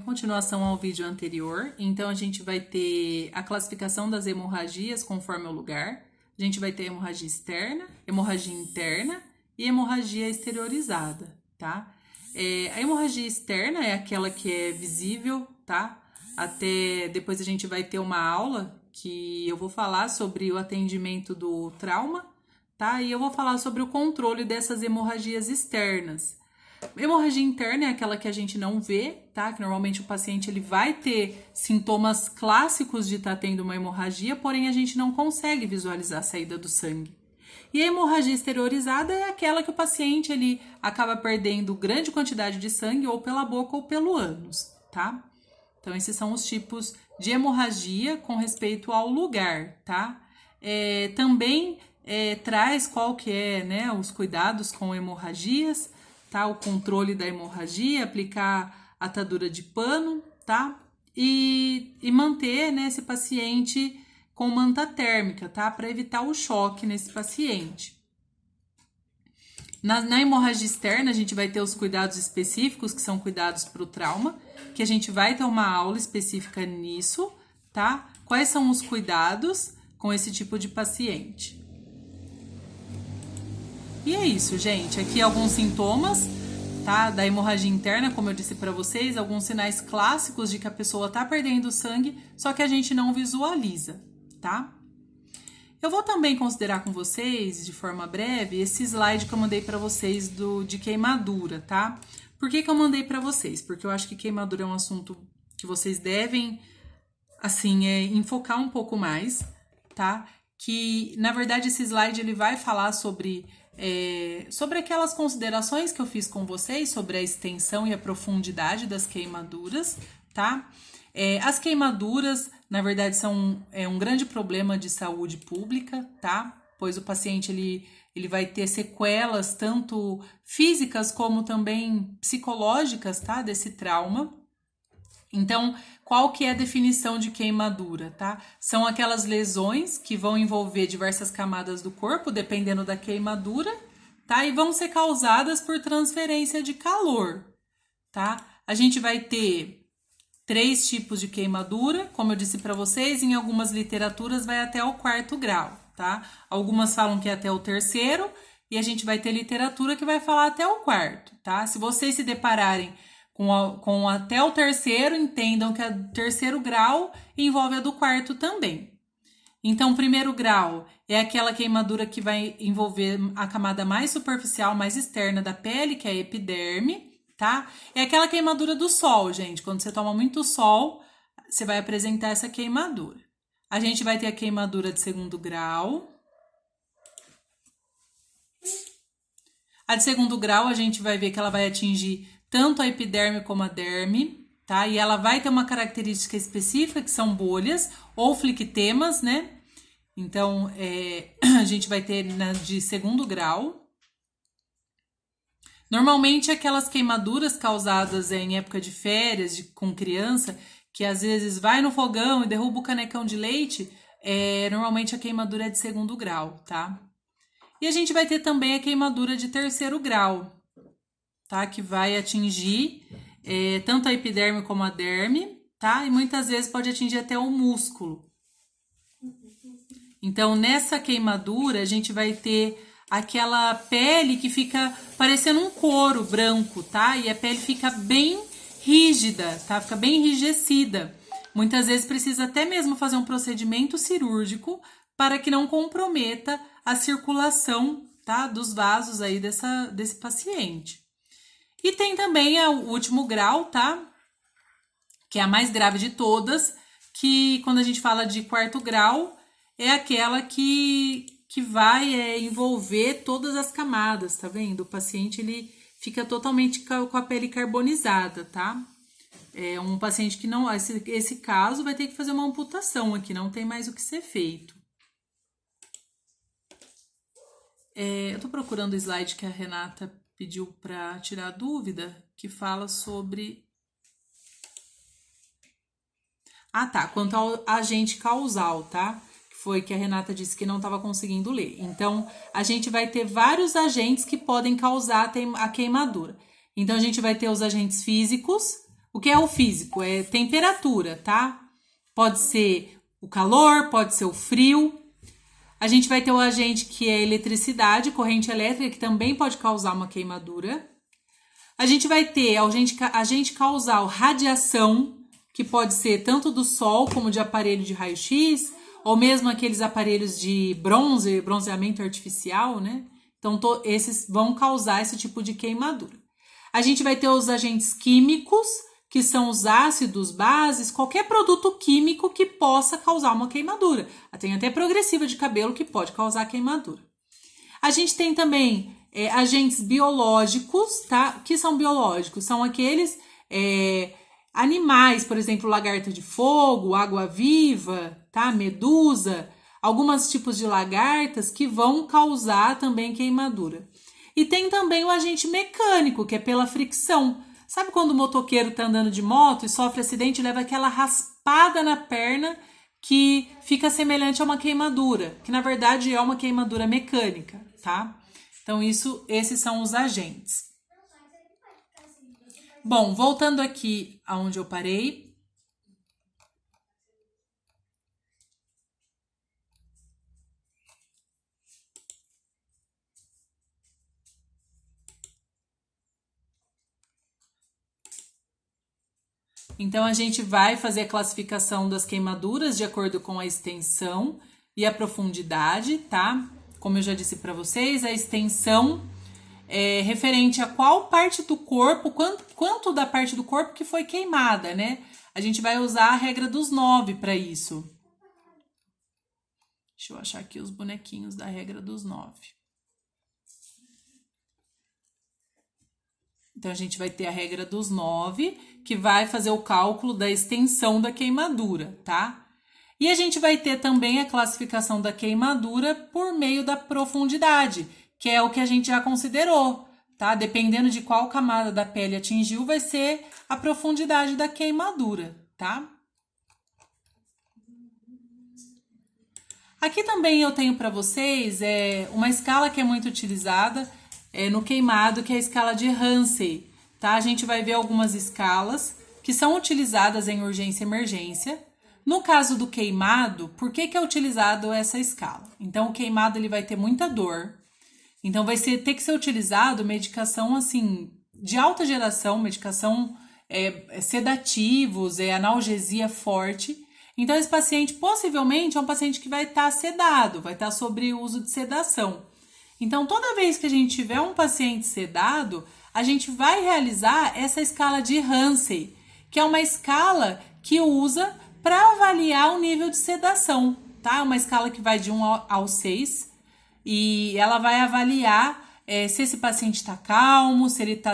continuação ao vídeo anterior, então a gente vai ter a classificação das hemorragias conforme o lugar. A gente vai ter hemorragia externa, hemorragia interna e hemorragia exteriorizada, tá? A hemorragia externa é aquela que é visível, tá? Até depois a gente vai ter uma aula que eu vou falar sobre o atendimento do trauma, tá? E eu vou falar sobre o controle dessas hemorragias externas. Hemorragia interna é aquela que a gente não vê, tá? Que normalmente o paciente ele vai ter sintomas clássicos de estar tendo uma hemorragia, porém a gente não consegue visualizar a saída do sangue. E a hemorragia exteriorizada é aquela que o paciente ele acaba perdendo grande quantidade de sangue ou pela boca ou pelo ânus, tá? Então esses são os tipos de hemorragia com respeito ao lugar, tá? Também traz qual que é, né, os cuidados com hemorragias, tá? O controle da hemorragia, aplicar atadura de pano, tá? E manter, né, esse paciente com manta térmica, tá? Para evitar o choque nesse paciente. Na hemorragia externa, a gente vai ter os cuidados específicos, que são cuidados para o trauma, que a gente vai ter uma aula específica nisso, tá? Quais são os cuidados com esse tipo de paciente? E é isso, gente. Aqui alguns sintomas, tá? Da hemorragia interna, como eu disse para vocês, alguns sinais clássicos de que a pessoa tá perdendo sangue, só que a gente não visualiza, tá? Eu vou também considerar com vocês, de forma breve, esse slide que eu mandei para vocês de queimadura, tá? Por que eu mandei para vocês? Porque eu acho que queimadura é um assunto que vocês devem, assim, enfocar um pouco mais, tá? Que, na verdade, esse slide ele vai falar sobre aquelas considerações que eu fiz com vocês, sobre a extensão e a profundidade das queimaduras, tá? As queimaduras, na verdade, são um grande problema de saúde pública, tá? Pois o paciente ele vai ter sequelas tanto físicas como também psicológicas, tá? Desse trauma. Então, qual que é a definição de queimadura, tá? São aquelas lesões que vão envolver diversas camadas do corpo, dependendo da queimadura, tá? E vão ser causadas por transferência de calor, tá? A gente vai ter 3 tipos de queimadura, como eu disse para vocês, em algumas literaturas vai até o 4º grau, tá? Algumas falam que é até o 3º, e a gente vai ter literatura que vai falar até o 4º, tá? Se vocês se depararem com até o 3º, entendam que o 3º grau envolve a do 4º também. Então, o 1º grau é aquela queimadura que vai envolver a camada mais superficial, mais externa da pele, que é a epiderme, tá? É aquela queimadura do sol, gente. Quando você toma muito sol, você vai apresentar essa queimadura. A gente vai ter a queimadura de 2º grau. A de 2º grau, a gente vai ver que ela vai atingir tanto a epiderme como a derme, tá? E ela vai ter uma característica específica, que são bolhas ou flictemas, né? Então, a gente vai ter na de 2º grau. Normalmente, aquelas queimaduras causadas em época de férias com criança, que às vezes vai no fogão e derruba o canecão de leite, normalmente a queimadura é de 2º grau, tá? E a gente vai ter também a queimadura de 3º grau, tá? Que vai atingir tanto a epiderme como a derme, tá? E muitas vezes pode atingir até o músculo. Então, nessa queimadura, a gente vai ter aquela pele que fica parecendo um couro branco, tá? E a pele fica bem rígida, tá? Fica bem enrijecida. Muitas vezes precisa até mesmo fazer um procedimento cirúrgico para que não comprometa a circulação, tá? Dos vasos aí desse paciente. E tem também o último grau, tá? Que é a mais grave de todas, que quando a gente fala de 4º grau, é aquela que vai envolver todas as camadas, tá vendo? O paciente, ele fica totalmente com a pele carbonizada, tá? É um paciente que não... Esse caso vai ter que fazer uma amputação aqui, não tem mais o que ser feito. Eu tô procurando o slide que a Renata pediu para tirar dúvida, que fala sobre... Ah, tá, quanto ao agente causal, tá? Foi que a Renata disse que não estava conseguindo ler. Então, a gente vai ter vários agentes que podem causar a queimadura. Então, a gente vai ter os agentes físicos, O que é o físico? É temperatura, tá? Pode ser o calor, pode ser o frio. A gente vai ter o agente que é eletricidade, corrente elétrica, que também pode causar uma queimadura. A gente vai ter agente causal, radiação, que pode ser tanto do sol como de aparelho de raio-x, ou mesmo aqueles aparelhos de bronzeamento artificial, né? Então, esses vão causar esse tipo de queimadura. A gente vai ter os agentes químicos, que são os ácidos, bases, qualquer produto químico que possa causar uma queimadura. Tem até progressiva de cabelo que pode causar queimadura. A gente tem também agentes biológicos, tá? Que são biológicos? São aqueles animais, por exemplo, lagarta de fogo, água-viva, tá? Medusa, alguns tipos de lagartas que vão causar também queimadura. E tem também o agente mecânico, que é pela fricção. Sabe quando o motoqueiro tá andando de moto e sofre acidente e leva aquela raspada na perna que fica semelhante a uma queimadura, que na verdade é uma queimadura mecânica, tá? Então esses são os agentes. Bom, voltando aqui aonde eu parei. Então, a gente vai fazer a classificação das queimaduras de acordo com a extensão e a profundidade, tá? Como eu já disse para vocês, a extensão é referente a qual parte do corpo, quanto da parte do corpo que foi queimada, né? A gente vai usar a regra dos 9 para isso. Deixa eu achar aqui os bonequinhos da regra dos 9. Então, a gente vai ter a regra dos 9, que vai fazer o cálculo da extensão da queimadura, tá? E a gente vai ter também a classificação da queimadura por meio da profundidade, que é o que a gente já considerou, tá? Dependendo de qual camada da pele atingiu, vai ser a profundidade da queimadura, tá? Aqui também eu tenho para vocês uma escala que é muito utilizada no queimado, que é a escala de Hansen, tá? A gente vai ver algumas escalas que são utilizadas em urgência e emergência. No caso do queimado, por que é utilizado essa escala? Então, o queimado ele vai ter muita dor. Então, ter que ser utilizado medicação, assim, de alta geração, medicação sedativos, analgesia forte. Então, esse paciente possivelmente é um paciente que vai estar sedado, vai estar sobre o uso de sedação. Então, toda vez que a gente tiver um paciente sedado, a gente vai realizar essa escala de Hansen, que é uma escala que usa para avaliar o nível de sedação, tá? É uma escala que vai de 1 ao 6 e ela vai avaliar se esse paciente está calmo, se ele está